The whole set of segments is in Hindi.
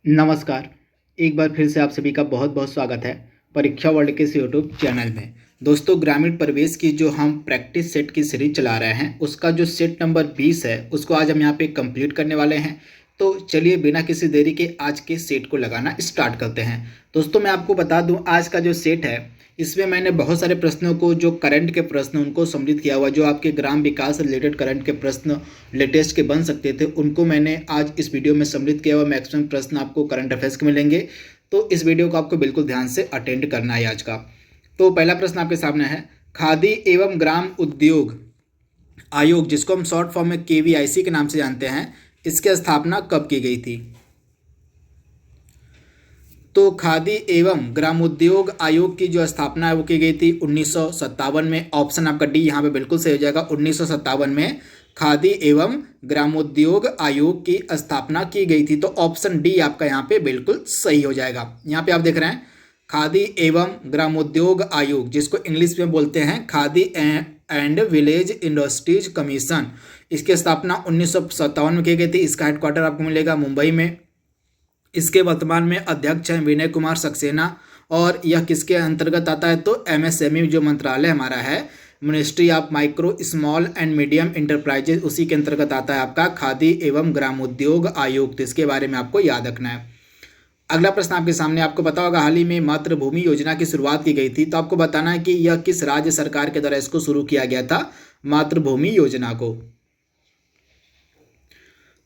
नमस्कार। एक बार फिर से आप सभी का बहुत बहुत स्वागत है परीक्षा वर्ल्ड के इस यूट्यूब चैनल में। दोस्तों, ग्रामीण प्रवेश की जो हम प्रैक्टिस सेट की सीरीज चला रहे हैं उसका जो सेट नंबर 20 है उसको आज हम यहाँ पे कंप्लीट करने वाले हैं। तो चलिए बिना किसी देरी के आज के सेट को लगाना स्टार्ट करते हैं। दोस्तों, मैं आपको बता दूं आज का जो सेट है इसमें मैंने बहुत सारे प्रश्नों को, जो करंट के प्रश्न उनको सम्मिलित किया हुआ, जो आपके ग्राम विकास से रिलेटेड करंट के प्रश्न लेटेस्ट के बन सकते थे उनको मैंने आज इस वीडियो में सम्मिलित किया हुआ। मैक्सिमम प्रश्न आपको करंट अफेयर्स के मिलेंगे, तो इस वीडियो को आपको बिल्कुल ध्यान से अटेंड करना है आज का। तो पहला प्रश्न आपके सामने है, खादी एवं ग्राम उद्योग आयोग, जिसको हम शॉर्ट फॉर्म में KVIC के नाम से जानते हैं, इसकी स्थापना कब की गई थी? तो खादी एवं ग्रामोद्योग आयोग की जो स्थापना है वो की गई थी 1957 में। ऑप्शन आपका डी यहाँ पे बिल्कुल सही हो जाएगा। 1957 में खादी एवं ग्रामोद्योग आयोग की स्थापना की गई थी। तो ऑप्शन डी आपका यहाँ पे बिल्कुल सही हो जाएगा। यहाँ पे आप देख रहे हैं खादी एवं ग्रामोद्योग आयोग, जिसको इंग्लिश में बोलते हैं khadi and village industries commission, इसकी स्थापना 1957 में की गई थी। इसका हेडक्वार्टर आपको मिलेगा मुंबई में। इसके वर्तमान में अध्यक्ष हैं विनय कुमार सक्सेना। और यह किसके अंतर्गत आता है? तो MSME जो मंत्रालय हमारा है, ministry of micro small and medium enterprises, उसी के अंतर्गत आता है आपका खादी एवं ग्रामोद्योग आयोग। तो इसके बारे में आपको याद रखना है। अगला प्रश्न आपके सामने, आपको पता होगा हाल ही में मातृभूमि योजना की शुरुआत की गई थी। तो आपको बताना है कि यह किस राज्य सरकार के द्वारा इसको शुरू किया गया था, मातृभूमि योजना को।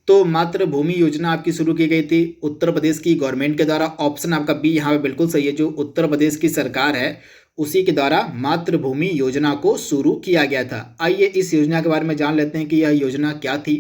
तो मातृभूमि योजना आपकी शुरू की गई थी उत्तर प्रदेश की गवर्नमेंट के द्वारा। ऑप्शन आपका बी यहाँ पे बिल्कुल सही है। जो उत्तर प्रदेश की सरकार है उसी के द्वारा मातृभूमि योजना को शुरू किया गया था। आइए इस योजना के बारे में जान लेते हैं कि यह योजना क्या थी।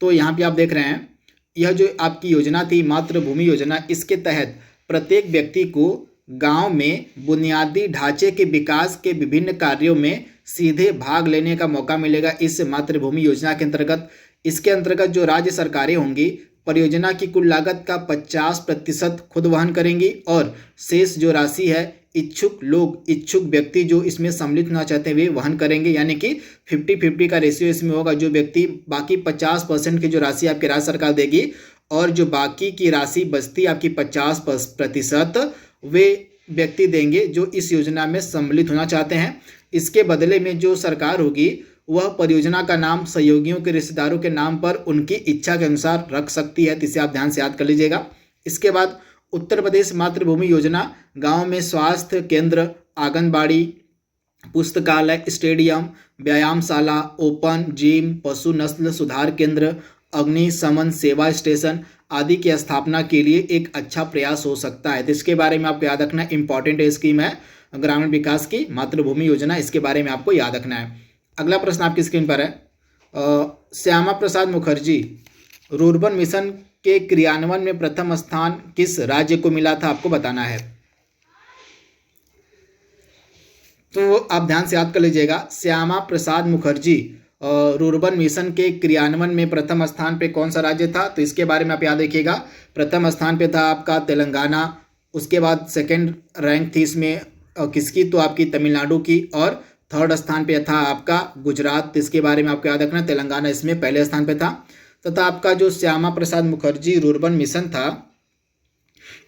तो यहाँ पे आप देख रहे हैं, यह जो आपकी योजना थी मातृभूमि योजना, इसके तहत प्रत्येक व्यक्ति को गांव में बुनियादी ढांचे के विकास के विभिन्न कार्यों में सीधे भाग लेने का मौका मिलेगा इस मातृभूमि योजना के अंतर्गत। इसके अंतर्गत जो राज्य सरकारें होंगी परियोजना की कुल लागत का 50% खुद वहन करेंगी, और शेष जो राशि है इच्छुक व्यक्ति जो इसमें सम्मिलित होना चाहते हैं वे वहन करेंगे। यानी कि 50-50 का रेशियो इसमें होगा। जो व्यक्ति बाकी 50% की जो राशि आपकी राज्य सरकार देगी, और जो बाकी की राशि बचती आपकी 50% वे व्यक्ति देंगे जो इस योजना में सम्मिलित होना चाहते हैं। इसके बदले में जो सरकार होगी वह परियोजना का नाम सहयोगियों के रिश्तेदारों के नाम पर उनकी इच्छा के अनुसार रख सकती है। तो इसे आप ध्यान से याद कर लीजिएगा। इसके बाद उत्तर प्रदेश मातृभूमि योजना गांव में स्वास्थ्य केंद्र, आंगनबाड़ी, पुस्तकालय, स्टेडियम, व्यायामशाला, ओपन जिम, पशु नस्ल सुधार केंद्र, अग्निशमन सेवा स्टेशन आदि की स्थापना के लिए एक अच्छा प्रयास हो सकता है। तो इसके बारे में आपको याद रखना, इंपॉर्टेंट स्कीम है ग्रामीण विकास की मातृभूमि योजना, इसके बारे में आपको याद रखना है। अगला प्रश्न आपकी स्क्रीन पर है, श्यामा प्रसाद मुखर्जी रूर्बन मिशन के क्रियान्वयन में प्रथम स्थान किस राज्य को मिला था? आपको बताना है। तो आप ध्यान से याद कर लीजिएगा, श्यामा प्रसाद मुखर्जी रूर्बन मिशन के क्रियान्वयन में प्रथम स्थान पे कौन सा राज्य था? तो इसके बारे में आप याद रखिएगा। प्रथम स्थान पे था आपका तेलंगाना। उसके बाद सेकंड रैंक थी इसमें किसकी? तो आपकी तमिलनाडु की। और थर्ड स्थान पे था आपका गुजरात। इसके बारे में आपको याद रखना, तेलंगाना इसमें पहले स्थान पे था। तथा आपका जो श्यामा प्रसाद मुखर्जी रूर्बन मिशन था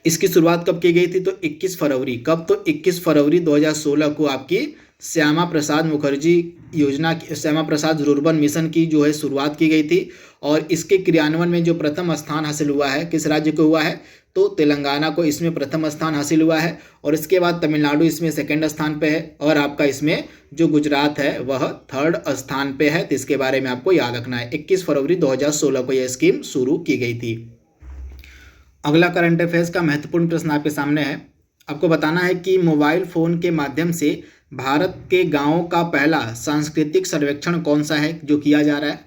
इसकी शुरुआत कब की गई थी? तो 21 फरवरी। कब? तो 21 फरवरी 2016 को आपकी श्यामा प्रसाद मुखर्जी योजना, श्यामा प्रसाद रूर्बन मिशन की जो है शुरुआत की गई थी। और इसके क्रियान्वयन में जो प्रथम स्थान हासिल हुआ है किस राज्य को हुआ है? तो तेलंगाना को इसमें प्रथम स्थान हासिल हुआ है। और इसके बाद तमिलनाडु इसमें सेकंड स्थान पे है। और आपका इसमें जो गुजरात है वह थर्ड स्थान पे है। तो इसके बारे में आपको याद रखना है। 21 फरवरी 2016 को यह स्कीम शुरू की गई थी। अगला करंट अफेयर्स का महत्वपूर्ण प्रश्न आपके सामने है। आपको बताना है कि मोबाइल फोन के माध्यम से भारत के गांवों का पहला सांस्कृतिक सर्वेक्षण कौन सा है जो किया जा रहा है?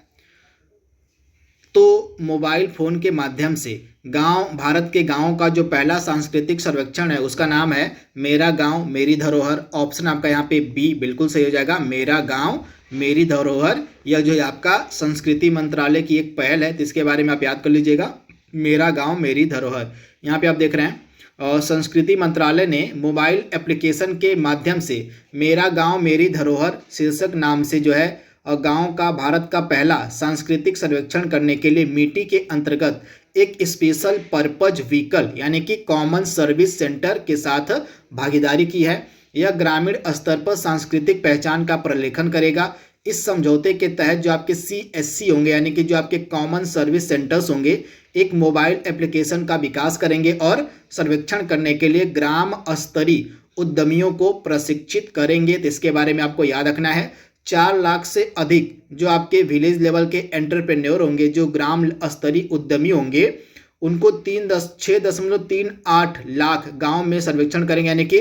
तो मोबाइल फोन के माध्यम से भारत के गांवों का जो पहला सांस्कृतिक सर्वेक्षण है उसका नाम है मेरा गांव मेरी धरोहर। ऑप्शन आपका यहाँ पे बी बिल्कुल सही हो जाएगा, मेरा गांव मेरी धरोहर। यह जो है आपका संस्कृति मंत्रालय की एक पहल है। तो इसके बारे में आप याद कर लीजिएगा, मेरा गांव मेरी धरोहर। यहाँ पे आप देख रहे हैं संस्कृति मंत्रालय ने मोबाइल एप्लीकेशन के माध्यम से मेरा गांव मेरी धरोहर शीर्षक नाम से जो है गांव का भारत का पहला सांस्कृतिक सर्वेक्षण करने के लिए मिटी के अंतर्गत एक स्पेशल पर्पज व्हीकल यानी कि कॉमन सर्विस सेंटर के साथ भागीदारी की है। यह ग्रामीण स्तर पर सांस्कृतिक पहचान का प्रलेखन करेगा। इस समझौते के तहत जो आपके CSC होंगे यानी कि जो आपके कॉमन सर्विस सेंटर्स होंगे एक मोबाइल एप्लीकेशन का विकास करेंगे और सर्वेक्षण करने के लिए ग्राम स्तरीय उद्यमियों को प्रशिक्षित करेंगे। तो इसके बारे में आपको याद रखना है 4 लाख से अधिक जो आपके विलेज लेवल के एंटरप्रेन्योर होंगे, जो ग्राम स्तरीय उद्यमी होंगे, उनको 6.38 लाख गांव में सर्वेक्षण करेंगे यानी कि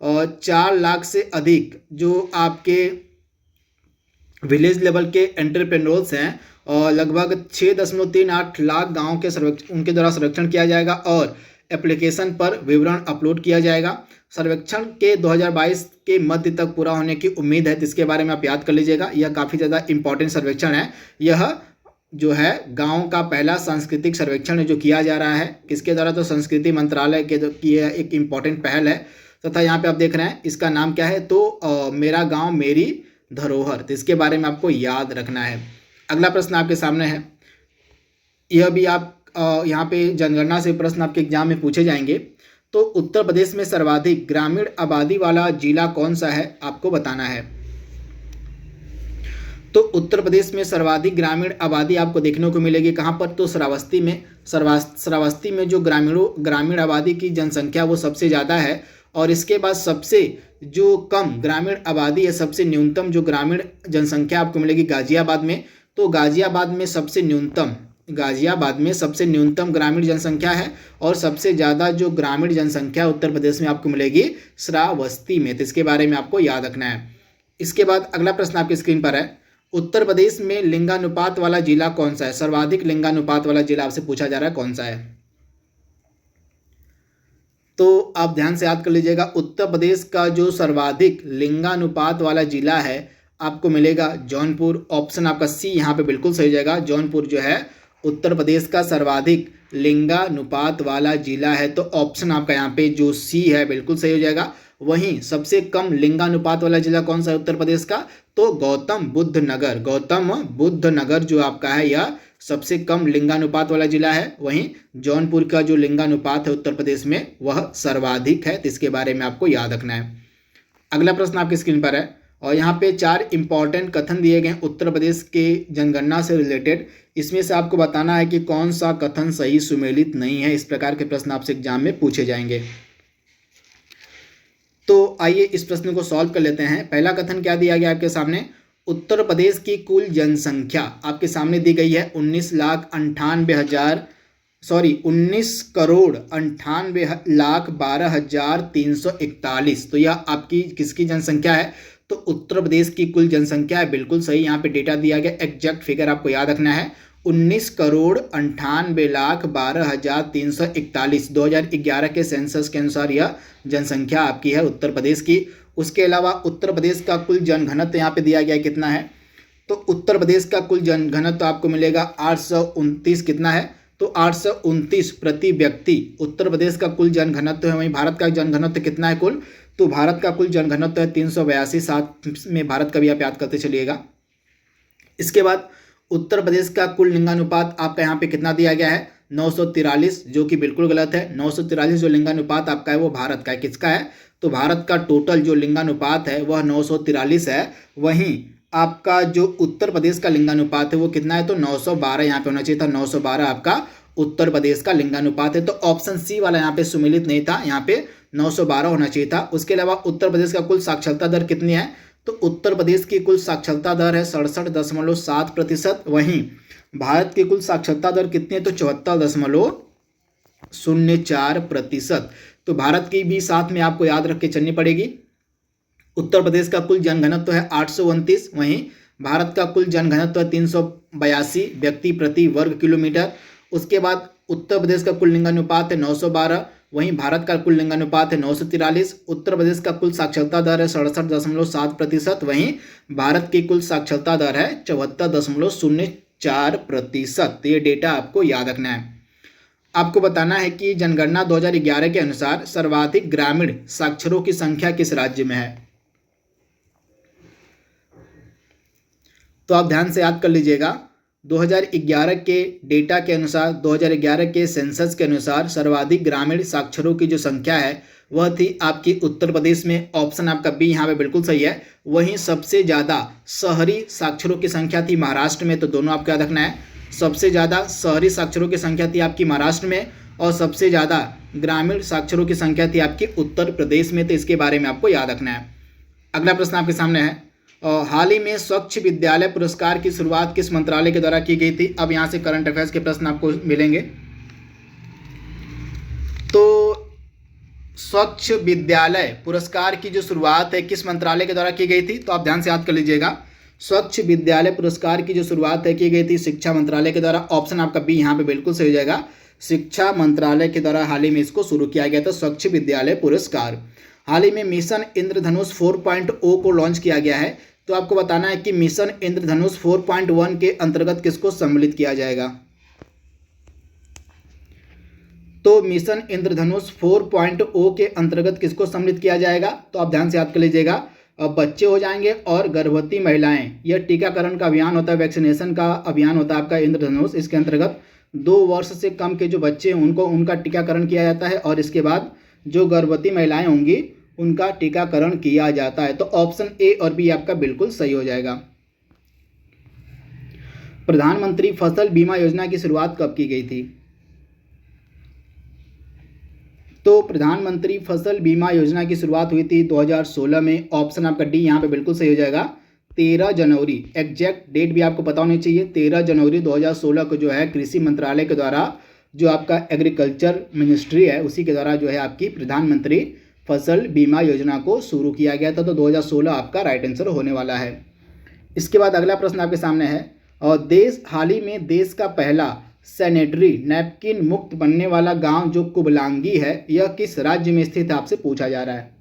4 लाख से अधिक जो आपके विलेज लेवल के एंटरप्रेन्योर्स हैं और लगभग 6.38 लाख गाँव के उनके द्वारा सर्वेक्षण किया जाएगा और एप्लीकेशन पर विवरण अपलोड किया जाएगा। सर्वेक्षण के 2022 के मध्य तक पूरा होने की उम्मीद है। तो इसके बारे में आप याद कर लीजिएगा, यह काफ़ी ज़्यादा इंपॉर्टेंट सर्वेक्षण है। यह जो है गांव का पहला सांस्कृतिक सर्वेक्षण जो किया जा रहा है, किसके द्वारा? तो संस्कृति मंत्रालय के की यह एक इम्पॉर्टेंट पहल है। तथा यहाँ पे आप देख रहे हैं इसका नाम क्या है, तो मेरा गाँव मेरी धरोहर। तो इसके बारे में आपको याद रखना है। अगला प्रश्न आपके सामने है, यह भी आप यहाँ पे जनगणना से प्रश्न आपके एग्जाम में पूछे जाएंगे। तो उत्तर प्रदेश में सर्वाधिक ग्रामीण आबादी वाला जिला कौन सा है, आपको बताना है। तो उत्तर प्रदेश में सर्वाधिक ग्रामीण आबादी आपको देखने को मिलेगी कहाँ पर? तो श्रावस्ती में। श्रावस्ती में जो ग्रामीण आबादी की जनसंख्या वो सबसे ज़्यादा है और इसके बाद सबसे जो कम ग्रामीण आबादी है, सबसे न्यूनतम जो ग्रामीण जनसंख्या आपको मिलेगी गाजियाबाद में। तो गाजियाबाद में सबसे न्यूनतम ग्रामीण जनसंख्या है और सबसे ज़्यादा जो ग्रामीण जनसंख्या उत्तर प्रदेश में आपको मिलेगी श्रावस्ती में। तो इसके बारे में आपको याद रखना है। इसके बाद अगला प्रश्न आपकी स्क्रीन पर है, उत्तर प्रदेश में लिंगानुपात वाला जिला कौन सा है? सर्वाधिक लिंगानुपात वाला जिला आपसे पूछा जा रहा है, कौन सा है? तो आप ध्यान से याद कर लीजिएगा, उत्तर प्रदेश का जो सर्वाधिक लिंगानुपात वाला जिला है आपको मिलेगा जौनपुर। ऑप्शन आपका सी यहाँ पे बिल्कुल सही हो जाएगा। जौनपुर जो है उत्तर प्रदेश का सर्वाधिक लिंगानुपात वाला जिला है, तो ऑप्शन आपका यहाँ पे जो सी है बिल्कुल सही हो जाएगा। वहीं सबसे कम लिंगानुपात वाला जिला कौन सा है उत्तर प्रदेश का? तो गौतम बुद्ध नगर जो आपका है यह सबसे कम लिंगानुपात वाला जिला है। वहीं जौनपुर का जो लिंगानुपात है उत्तर प्रदेश में वह सर्वाधिक है। तो इसके बारे में आपको याद रखना है। अगला प्रश्न आपकी स्क्रीन पर है और यहाँ पे 4 इंपॉर्टेंट कथन दिए गए उत्तर प्रदेश के जनगणना से रिलेटेड। इसमें से आपको बताना है कि कौन सा कथन सही सुमेलित नहीं है। इस प्रकार के प्रश्न आपसे एग्जाम में पूछे जाएंगे। तो आइए इस प्रश्न को सॉल्व कर लेते हैं। पहला कथन क्या दिया गया आपके सामने? उत्तर प्रदेश की कुल जनसंख्या आपके सामने दी गई है 19,98,12,341। तो यह आपकी किसकी जनसंख्या है? तो उत्तर प्रदेश की कुल जनसंख्या है। बिल्कुल सही, यहाँ पे डेटा दिया गया, एग्जैक्ट फिगर आपको याद रखना है 19,98,12,341। 2011 के सेंसस के अनुसार यह जनसंख्या आपकी है उत्तर प्रदेश की। उसके अलावा उत्तर प्रदेश का कुल जनघनत्व यहाँ पे दिया गया है कितना है? तो उत्तर प्रदेश का कुल जनघनत्व आपको मिलेगा 829। कितना है? तो 829 प्रति व्यक्ति उत्तर प्रदेश का कुल जनघनत्व है। वहीं भारत का जनघनत्व कितना है कुल? तो भारत का कुल जनघनत्व है 382। साथ में भारत का भी आप याद करते चलिएगा। इसके बाद उत्तर प्रदेश का कुल लिंगानुपात आपका यहाँ पे कितना दिया गया है? 943, जो कि बिल्कुल गलत है। 943 जो लिंगानुपात आपका है वो भारत का है। किसका है? तो भारत का टोटल जो लिंगानुपात है वह 943 है। वहीं आपका जो उत्तर प्रदेश का लिंगानुपात है वो कितना है? तो 912 यहाँ पे होना चाहिए था। 912 आपका उत्तर प्रदेश का लिंगानुपात है। तो ऑप्शन सी वाला यहाँ पे सुमेलित नहीं था, यहाँ पे 912 होना चाहिए था। उसके अलावा उत्तर प्रदेश का कुल साक्षरता दर कितनी है? तो उत्तर प्रदेश की कुल साक्षरता दर है 67.7%। वहीं भारत की कुल साक्षरता दर कितनी है? तो 74.04%। तो भारत की भी साथ में आपको याद रख के चलनी पड़ेगी। उत्तर प्रदेश का कुल जनघनत्व है 829, वहीं भारत का कुल जनघनत्व है 382 व्यक्ति प्रति वर्ग किलोमीटर। उसके बाद उत्तर प्रदेश का कुल लिंगानुपात है 912, वहीं भारत का कुल लिंगानुपात है 943। उत्तर प्रदेश का कुल साक्षरता दर है 67.7%, वहीं भारत की कुल साक्षरता दर है 74.04%। ये डेटा आपको याद रखना है। आपको बताना है कि जनगणना 2011 के अनुसार सर्वाधिक ग्रामीण साक्षरों की संख्या किस राज्य में है? तो आप ध्यान से याद कर लीजिएगा, 2011 के डेटा के अनुसार, 2011 के सेंसस के अनुसार सर्वाधिक ग्रामीण साक्षरों की जो संख्या है वह थी आपकी उत्तर प्रदेश में। ऑप्शन आपका बी यहाँ पे बिल्कुल सही है। वहीं सबसे ज़्यादा शहरी साक्षरों की संख्या थी महाराष्ट्र में। तो दोनों आपको याद रखना है, सबसे ज़्यादा शहरी साक्षरों की संख्या थी आपकी महाराष्ट्र में और सबसे ज़्यादा ग्रामीण साक्षरों की संख्या थी आपकी उत्तर प्रदेश में। तो इसके बारे में आपको याद रखना है। अगला प्रश्न आपके सामने है, और हाल ही में स्वच्छ विद्यालय पुरस्कार की शुरुआत किस मंत्रालय के द्वारा की गई थी। अब यहाँ से करंट अफेयर्स के प्रश्न आपको मिलेंगे। तो स्वच्छ विद्यालय पुरस्कार की जो शुरुआत है किस मंत्रालय के द्वारा की गई थी, तो आप ध्यान से याद कर लीजिएगा, स्वच्छ विद्यालय पुरस्कार की जो शुरुआत है की गई थी शिक्षा मंत्रालय के द्वारा। ऑप्शन आपका बी यहाँ पे बिल्कुल सही हो जाएगा, शिक्षा मंत्रालय के द्वारा हाल ही में इसको शुरू किया गया था, स्वच्छ विद्यालय पुरस्कार। हाल ही में मिशन इंद्रधनुष 4.0 को लॉन्च किया गया है। तो आपको बताना है कि मिशन इंद्रधनुष 4.1 के अंतर्गत किसको सम्मिलित किया जाएगा। तो मिशन इंद्रधनुष 4.0 के अंतर्गत किसको सम्मिलित किया जाएगा, तो आप ध्यान से याद कर लीजिएगा, बच्चे हो जाएंगे और गर्भवती महिलाएं। यह टीकाकरण का अभियान होता है, वैक्सीनेशन का अभियान होता है आपका इंद्रधनुष। इसके अंतर्गत 2 वर्ष से कम के जो बच्चे हैं उनका टीकाकरण किया जाता है और इसके बाद जो गर्भवती महिलाएं होंगी उनका टीकाकरण किया जाता है। तो ऑप्शन ए और बी आपका बिल्कुल सही हो जाएगा। प्रधानमंत्री फसल बीमा योजना की शुरुआत कब की गई थी। तो प्रधानमंत्री फसल बीमा योजना की शुरुआत हुई थी 2016 में। ऑप्शन आपका डी यहाँ पे बिल्कुल सही हो जाएगा, 13 जनवरी। एग्जैक्ट डेट भी आपको पता होनी चाहिए, 13 जनवरी 2016 को जो है कृषि मंत्रालय के द्वारा, जो आपका एग्रीकल्चर मिनिस्ट्री है उसी के द्वारा जो है आपकी प्रधानमंत्री फसल बीमा योजना को शुरू किया गया था। तो 2016 आपका राइट आंसर होने वाला है। इसके बाद अगला प्रश्न आपके सामने है, और देश हाल ही में देश का पहला सैनिटरी नैपकिन मुक्त बनने वाला गांव जो कुबलांगी है यह किस राज्य में स्थित है, आपसे पूछा जा रहा है।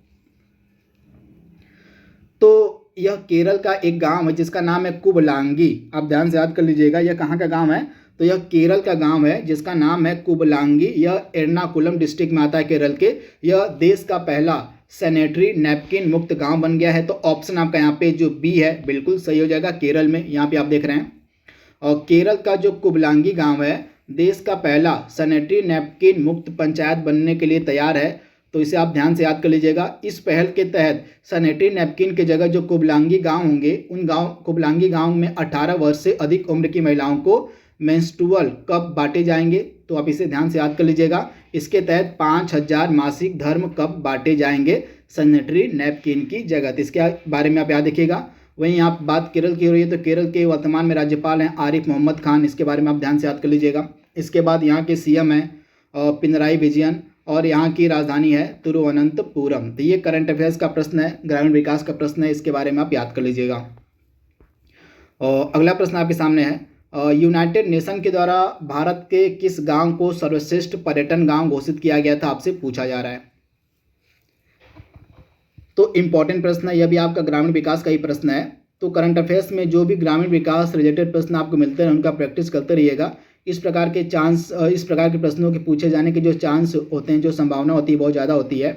तो यह केरल का एक गांव है जिसका नाम है कुबलांगी। आप ध्यान से याद कर लीजिएगा, यह कहाँ का गांव है, तो यह केरल का गांव है जिसका नाम है कुबलांगी। यह एर्नाकुलम डिस्ट्रिक्ट में आता है केरल के। यह देश का पहला सैनिटरी नैपकिन मुक्त गांव बन गया है। तो ऑप्शन आपका यहाँ पे जो बी है बिल्कुल सही हो जाएगा, केरल में। यहाँ पे आप देख रहे हैं, और केरल का जो कुबलांगी गांव है देश का पहला सैनिटरी नैपकिन मुक्त पंचायत बनने के लिए तैयार है। तो इसे आप ध्यान से याद कर लीजिएगा। इस पहल के तहत सैनिटरी नैपकिन की जगह जो कुबलांगी गांव होंगे उन कुबलांगी गांव में 18 वर्ष से अधिक उम्र की महिलाओं को मेंस्ट्रुअल कप बांटे जाएंगे। तो आप इसे ध्यान से याद कर लीजिएगा। इसके तहत 5000 मासिक धर्म कप बांटे जाएंगे सैनिटरी नैपकिन की जगह। तो इसके बारे में आप याद रखिएगा। वहीं आप बात केरल की हो रही है तो केरल के वर्तमान में राज्यपाल हैं आरिफ मोहम्मद खान। इसके बारे में आप ध्यान से याद कर लीजिएगा। इसके बाद यहाँ के सीएम हैं पिनराई विजयन और यहाँ की राजधानी है तिरुवनंतपुरम। तो ये करंट अफेयर्स का प्रश्न है, ग्रामीण विकास का प्रश्न है, इसके बारे में आप याद कर लीजिएगा। और अगला प्रश्न आपके सामने है, यूनाइटेड नेशन के द्वारा भारत के किस गांव को सर्वश्रेष्ठ पर्यटन गांव घोषित किया गया था, आपसे पूछा जा रहा है। तो इम्पॉर्टेंट प्रश्न है, यह भी आपका ग्रामीण विकास का ही प्रश्न है। तो करंट अफेयर्स में जो भी ग्रामीण विकास रिलेटेड प्रश्न आपको मिलते हैं उनका प्रैक्टिस करते रहिएगा। इस प्रकार के प्रश्नों के पूछे जाने के जो चांस होते हैं, जो संभावना होती है, बहुत ज़्यादा होती है।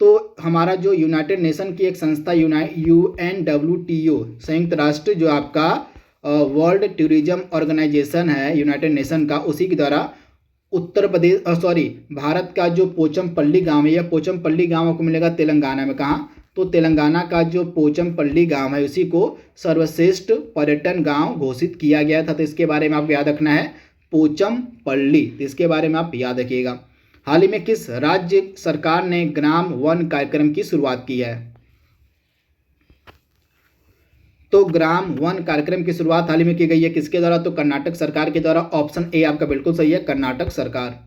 तो हमारा जो यूनाइटेड नेशन की एक संस्था UNWTO, संयुक्त राष्ट्र जो आपका वर्ल्ड टूरिज्म ऑर्गेनाइजेशन है यूनाइटेड नेशन का, उसी के द्वारा भारत का जो पोचमपल्ली गांव है, यह पोचमपल्ली गांव आपको मिलेगा तेलंगाना में। कहाँ, तो तेलंगाना का जो पोचमपल्ली गांव है उसी को सर्वश्रेष्ठ पर्यटन गांव घोषित किया गया था। तो इसके बारे में आपको याद रखना है, पोचमपल्ली। तो इसके बारे में आप याद रखिएगा। हाल ही में किस राज्य सरकार ने ग्राम वन कार्यक्रम की शुरुआत की है। तो ग्राम वन कार्यक्रम की शुरुआत हाल ही में की गई है किसके द्वारा, तो कर्नाटक सरकार के द्वारा। ऑप्शन ए आपका बिल्कुल सही है, कर्नाटक सरकार।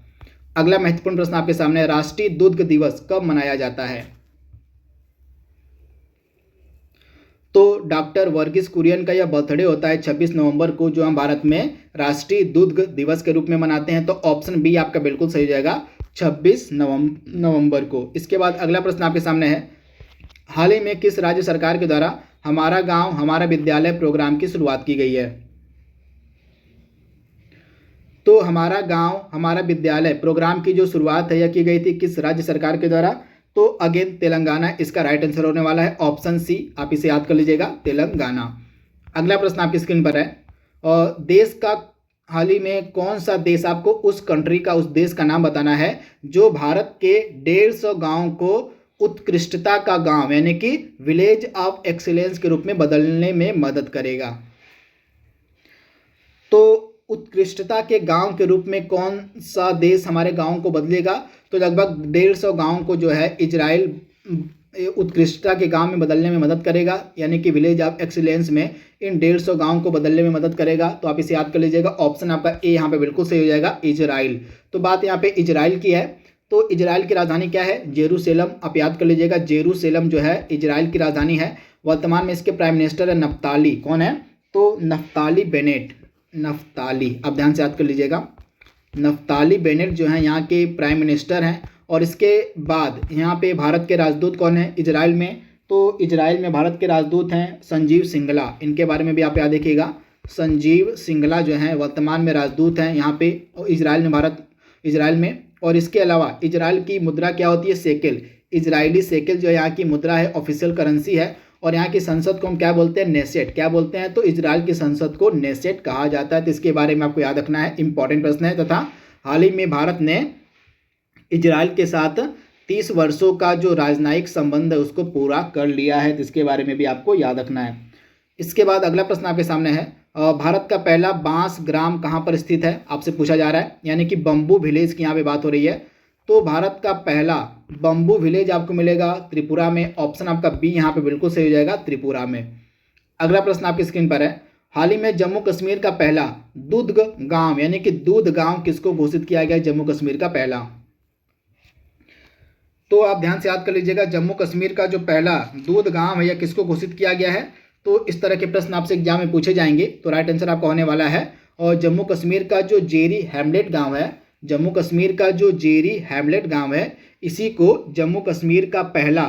अगला महत्वपूर्ण प्रश्न आपके सामने है, राष्ट्रीय दुग्ध दिवस कब मनाया जाता है। तो डॉक्टर वर्गीस कुरियन का यह बर्थडे होता है 26 नवंबर को, जो हम भारत में राष्ट्रीय दुग्ध दिवस के रूप में मनाते हैं। तो ऑप्शन बी आपका बिल्कुल सही हो जाएगा, 26 नवंबर को। इसके बाद अगला प्रश्न आपके सामने है, हाल ही में किस राज्य सरकार के द्वारा हमारा गांव हमारा विद्यालय प्रोग्राम की शुरुआत की गई है। तो हमारा गांव हमारा विद्यालय प्रोग्राम की जो शुरुआत है यह की गई थी किस राज्य सरकार के द्वारा, तो अगेन तेलंगाना इसका राइट आंसर होने वाला है, ऑप्शन सी। आप इसे याद कर लीजिएगा, तेलंगाना। अगला प्रश्न आपकी स्क्रीन पर है, और देश का हाल ही में कौन सा देश, आपको उस कंट्री का, उस देश का नाम बताना है जो भारत के 150 गांव को उत्कृष्टता का गांव यानी कि विलेज ऑफ एक्सीलेंस के रूप में बदलने में मदद करेगा। तो उत्कृष्टता के गांव के रूप में कौन सा देश हमारे गांव को बदलेगा? तो लगभग 150 गांव को जो है इजराइल उत्कृष्टता के गांव में बदलने में मदद करेगा, यानी कि विलेज ऑफ एक्सीलेंस में इन 150 गांव को बदलने में मदद करेगा। तो आप इसे याद कर लीजिएगा, ऑप्शन आपका ए यहाँ पे बिल्कुल सही हो जाएगा, इजराइल। तो बात यहाँ पे इजराइल की है, तो इजराइल की राजधानी क्या है? जेरूसलम। आप याद कर लीजिएगा, जेरूसलम जो है इजराइल की राजधानी है। वर्तमान में इसके प्राइम मिनिस्टर है नफ्ताली। कौन है? तो नफ्ताली बेनेट। नफ्ताली, आप ध्यान से याद कर लीजिएगा, नफ्ताली बेनेट जो है यहाँ के प्राइम मिनिस्टर हैं। और इसके बाद यहाँ पे भारत के राजदूत कौन है इजराइल में? तो इजराइल में भारत के राजदूत हैं संजीव सिंगला। इनके बारे में भी आप याद रखिएगा, संजीव सिंगला जो हैं वर्तमान में राजदूत हैं यहाँ पे इजराइल में, इजराइल में। और इसके अलावा इजराइल की मुद्रा क्या होती है? शेकेल। इजरायली शेकेल जो यहाँ की मुद्रा है, ऑफिशियल करेंसी है। और यहाँ की संसद को हम क्या बोलते हैं? नेसेट। क्या बोलते हैं? तो इजराइल की संसद को नेसेट कहा जाता है। तो इसके बारे में आपको याद रखना है, इंपॉर्टेंट प्रश्न है। तथा हाल ही में भारत ने इजराइल के साथ 30 वर्षों का जो राजनयिक संबंध है उसको पूरा कर लिया है। तो इसके बारे में भी आपको याद रखना है। इसके बाद अगला प्रश्न आपके सामने है, भारत का पहला बांस ग्राम कहाँ पर स्थित है? आपसे पूछा जा रहा है, यानी कि बम्बू विलेज की यहाँ पे बात हो रही है। तो भारत का पहला बम्बू विलेज आपको मिलेगा त्रिपुरा में। ऑप्शन आपका बी यहाँ पे बिल्कुल सही हो जाएगा, त्रिपुरा में। अगला प्रश्न आपकी स्क्रीन पर है, हाल ही में जम्मू कश्मीर का पहला दूध गांव यानी कि दूध गांव किसको घोषित किया गया है? जम्मू कश्मीर का पहला। तो आप ध्यान से याद कर लीजिएगा, जम्मू कश्मीर का जो पहला दूध गांव है यह किसको घोषित किया गया है? तो इस तरह के प्रश्न आपसे एग्जाम में पूछे जाएंगे। तो राइट आंसर आपका होने वाला है, और जम्मू कश्मीर का जो जेरी हैमलेट गांव है, जम्मू कश्मीर का जो जेरी हैमलेट गांव है, इसी को जम्मू कश्मीर का पहला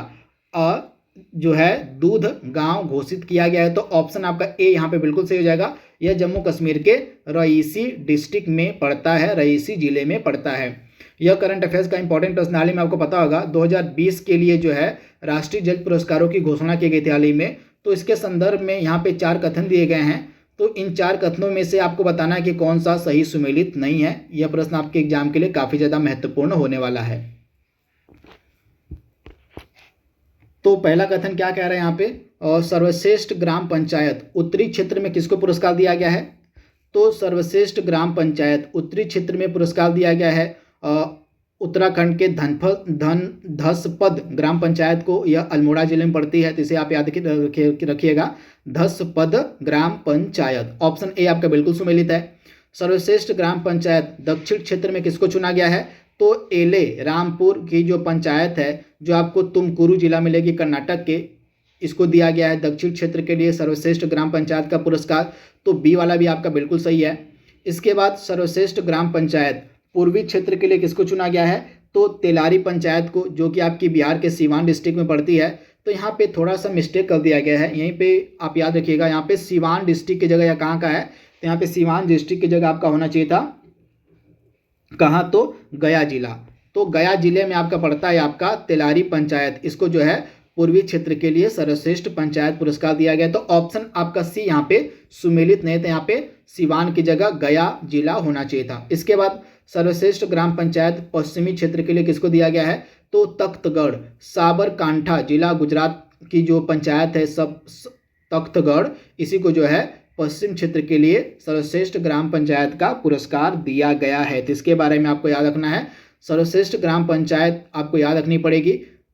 जो है दूध गांव घोषित किया गया है। तो ऑप्शन आपका ए यहाँ पे बिल्कुल सही हो जाएगा। यह जम्मू कश्मीर के रईसी डिस्ट्रिक्ट में पड़ता है, रईसी जिले में पड़ता है। यह करंट अफेयर्स का इंपॉर्टेंट प्रश्न हाल ही में आपको पता होगा 2020 के लिए जो है राष्ट्रीय जल पुरस्कारों की घोषणा की गई थी हाल ही में। तो इसके संदर्भ में यहाँ पे 4 कथन दिए गए हैं। तो इन 4 कथनों में से आपको बताना है कि कौन सा सही सुमेलित नहीं है। यह प्रश्न आपके एग्जाम के लिए काफ़ी ज़्यादा महत्वपूर्ण होने वाला है। तो पहला कथन क्या कह रहा है यहाँ पे, और सर्वश्रेष्ठ ग्राम पंचायत उत्तरी क्षेत्र में किसको पुरस्कार दिया गया है? तो सर्वश्रेष्ठ ग्राम पंचायत उत्तरी क्षेत्र में पुरस्कार दिया गया है उत्तराखंड के धसपद ग्राम पंचायत को। यह अल्मोड़ा जिले में पड़ती है। तो इसे आप याद रखिएगा, धसपद ग्राम पंचायत। ऑप्शन ए आपका बिल्कुल सुमेलित है। सर्वश्रेष्ठ ग्राम पंचायत दक्षिण क्षेत्र में किसको चुना गया है? तो एले रामपुर की जो पंचायत है, जो आपको तुमकुरू जिला मिलेगी कर्नाटक के, इसको दिया गया है दक्षिण क्षेत्र के लिए सर्वश्रेष्ठ ग्राम पंचायत का पुरस्कार। तो बी वाला भी आपका बिल्कुल सही है। इसके बाद सर्वश्रेष्ठ ग्राम पंचायत पूर्वी क्षेत्र के लिए किसको चुना गया है? तो तेलारी पंचायत को, जो कि आपकी बिहार के सीवान डिस्ट्रिक्ट में पड़ती है। तो यहाँ पे थोड़ा सा मिस्टेक कर दिया गया है, यहीं पे आप याद रखिएगा, यहाँ पे सीवान डिस्ट्रिक्ट की जगह या कहाँ का है? तो यहाँ पे सीवान डिस्ट्रिक्ट की जगह आपका होना चाहिए था कहाँ? तो गया जिला। तो गया जिले में आपका पड़ता है आपका तेलारी पंचायत। इसको जो है पूर्वी क्षेत्र के लिए सर्वश्रेष्ठ पंचायत पुरस्कार दिया गया। तो ऑप्शन आपका सी यहाँ पे सुमेलित नहीं था, यहाँ पे सीवान की जगह गया जिला होना चाहिए था। इसके बाद सर्वश्रेष्ठ ग्राम पंचायत पश्चिमी क्षेत्र के लिए किसको दिया गया है? तो तख्तगढ़ साबरकांठा जिला गुजरात की जो पंचायत है सब तख्तगढ़, इसी को जो है पश्चिम क्षेत्र के लिए सर्वश्रेष्ठ ग्राम पंचायत का पुरस्कार दिया गया है। तो इसके बारे में आपको याद रखना है। सर्वश्रेष्ठ ग्राम पंचायत आपको याद रखनी पड़ेगी,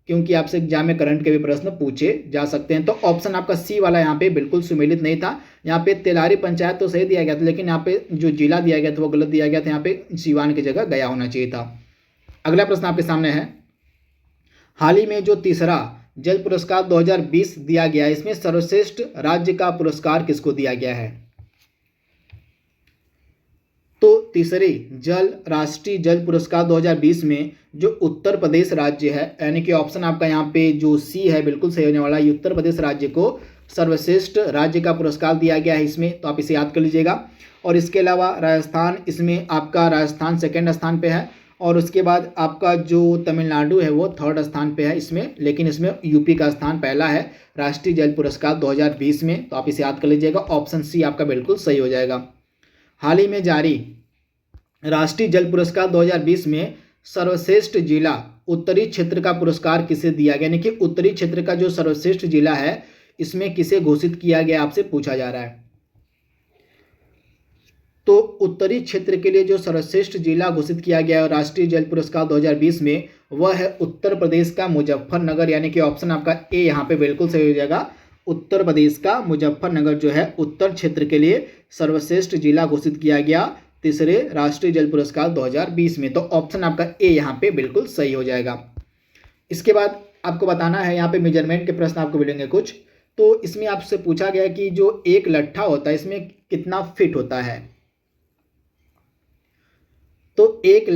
क्योंकि आपसे एग्जाम में करंट के भी प्रश्न पूछे जा सकते हैं। तो ऑप्शन आपका सी वाला यहाँ पे बिल्कुल सुमेलित नहीं था। यहाँ पे तेलारी पंचायत तो सही दिया गया था, लेकिन यहाँ पे जो जिला दिया गया था वो गलत दिया गया था। यहाँ पे सीवान की जगह गया होना चाहिए था। अगला प्रश्न आपके सामने है, हाल ही में जो तीसरा जल पुरस्कार 2020 दिया गया है, इसमें सर्वश्रेष्ठ राज्य का पुरस्कार किसको दिया गया है? तो तीसरे राष्ट्रीय जल पुरस्कार 2020 में जो उत्तर प्रदेश राज्य है, यानी कि ऑप्शन आपका यहाँ पे जो सी है बिल्कुल सही होने वाला है। उत्तर प्रदेश राज्य को सर्वश्रेष्ठ राज्य का पुरस्कार दिया गया है इसमें। तो आप इसे याद कर लीजिएगा। और इसके अलावा राजस्थान, इसमें आपका राजस्थान सेकेंड स्थान पे है। और उसके बाद आपका जो तमिलनाडु है वो थर्ड स्थान पे है इसमें, लेकिन इसमें यूपी का स्थान पहला है राष्ट्रीय जल पुरस्कार 2020 में। तो आप इसे याद कर लीजिएगा, ऑप्शन सी आपका बिल्कुल सही हो जाएगा। हाल ही में जारी राष्ट्रीय जल पुरस्कार 2020 में सर्वश्रेष्ठ जिला उत्तरी क्षेत्र का पुरस्कार किसे दिया गया, यानी कि उत्तरी क्षेत्र का जो सर्वश्रेष्ठ जिला है इसमें किसे घोषित किया गया आपसे पूछा जा रहा है। तो उत्तरी क्षेत्र के लिए जो सर्वश्रेष्ठ जिला घोषित किया गया है राष्ट्रीय जल पुरस्कार 2020 में, वह है उत्तर प्रदेश का मुजफ्फरनगर, यानी कि ऑप्शन आपका ए यहाँ पे बिल्कुल सही हो जाएगा। उत्तर प्रदेश का मुजफ्फरनगर जो है उत्तर क्षेत्र के लिए सर्वश्रेष्ठ जिला घोषित किया गया तीसरे राष्ट्रीय जल पुरस्कार 2020 में। तो ऑप्शन आपका ए यहाँ पे बिल्कुल सही हो जाएगा। इसके बाद आपको बताना है, यहाँ पे मेजरमेंट के प्रश्न आपको मिलेंगे कुछ। तो इसमें आपसे पूछा गया कि जो एक लट्ठा होता है इसमें कितना फिट होता है। तो एक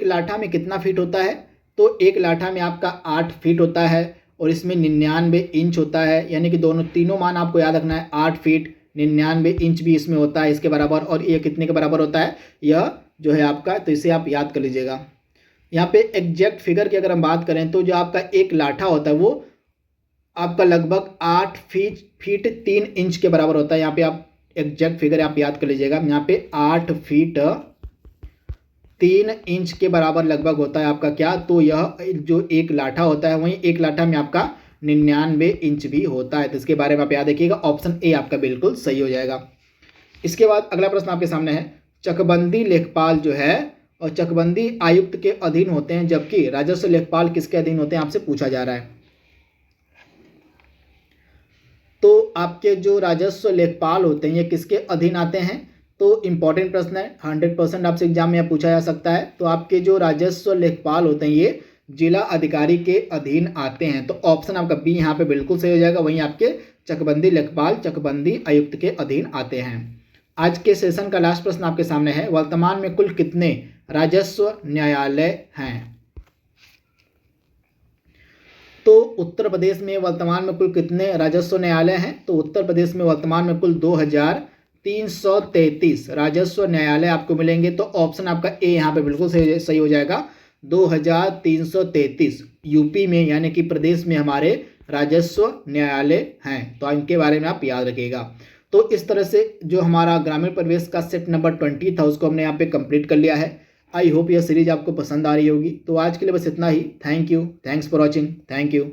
लाठा में कितना फिट होता है, तो एक लाठा में आपका 8 फीट होता है और इसमें 99 इंच होता है, यानी कि तीनों मान आपको याद रखना है। 8 फीट 99 इंच भी इसमें होता है इसके बराबर, और ये कितने के बराबर होता है, यह जो है आपका, तो इसे आप याद कर लीजिएगा। यहाँ पे एग्जैक्ट फिगर की अगर हम बात करें तो जो आपका एक लाठा होता है वो आपका लगभग 8 फीट 3 इंच के बराबर होता है। यहाँ पे आप एग्जैक्ट फिगर आप याद कर लीजिएगा। यहाँ पे 8 फीट 3 इंच के बराबर लगभग होता है आपका क्या, तो यह जो एक लाठा होता है, वहीं एक लाठा में आपका 99 इंच भी होता है। तो इसके बारे में आप याद रखिएगा, ऑप्शन ए आपका बिल्कुल सही हो जाएगा। इसके बाद अगला प्रश्न आपके सामने है, चकबंदी लेखपाल जो है और चकबंदी आयुक्त के अधीन होते हैं, जबकि राजस्व लेखपाल किसके अधीन होते हैं आपसे पूछा जा रहा है। तो आपके जो राजस्व लेखपाल होते हैं ये किसके अधीन आते हैं, तो इंपॉर्टेंट प्रश्न है, 100% आपसे एग्जाम में पूछा जा सकता है। तो आपके जो राजस्व लेखपाल होते हैं ये जिला अधिकारी के अधीन आते हैं। तो ऑप्शन आपका बी यहाँ पे बिल्कुल सही हो जाएगा। वहीं आपके चकबंदी लेखपाल चकबंदी आयुक्त के अधीन आते हैं। आज के सेशन का लास्ट प्रश्न आपके सामने है, वर्तमान में कुल कितने राजस्व न्यायालय हैं। तो उत्तर प्रदेश में वर्तमान में कुल कितने राजस्व न्यायालय हैं, तो उत्तर प्रदेश में वर्तमान में कुल 2333 राजस्व न्यायालय आपको मिलेंगे। तो ऑप्शन आपका ए यहाँ पे बिल्कुल सही हो जाएगा, 2333 यूपी में यानी कि प्रदेश में हमारे राजस्व न्यायालय हैं। तो इनके बारे में आप याद रखिएगा। तो इस तरह से जो हमारा ग्रामीण परिवेश का सेट नंबर 20 था उसको हमने यहाँ पे कंप्लीट कर लिया है। आई होप यह सीरीज आपको पसंद आ रही होगी। तो आज के लिए बस इतना ही। Thank you, thanks for watching, thank you.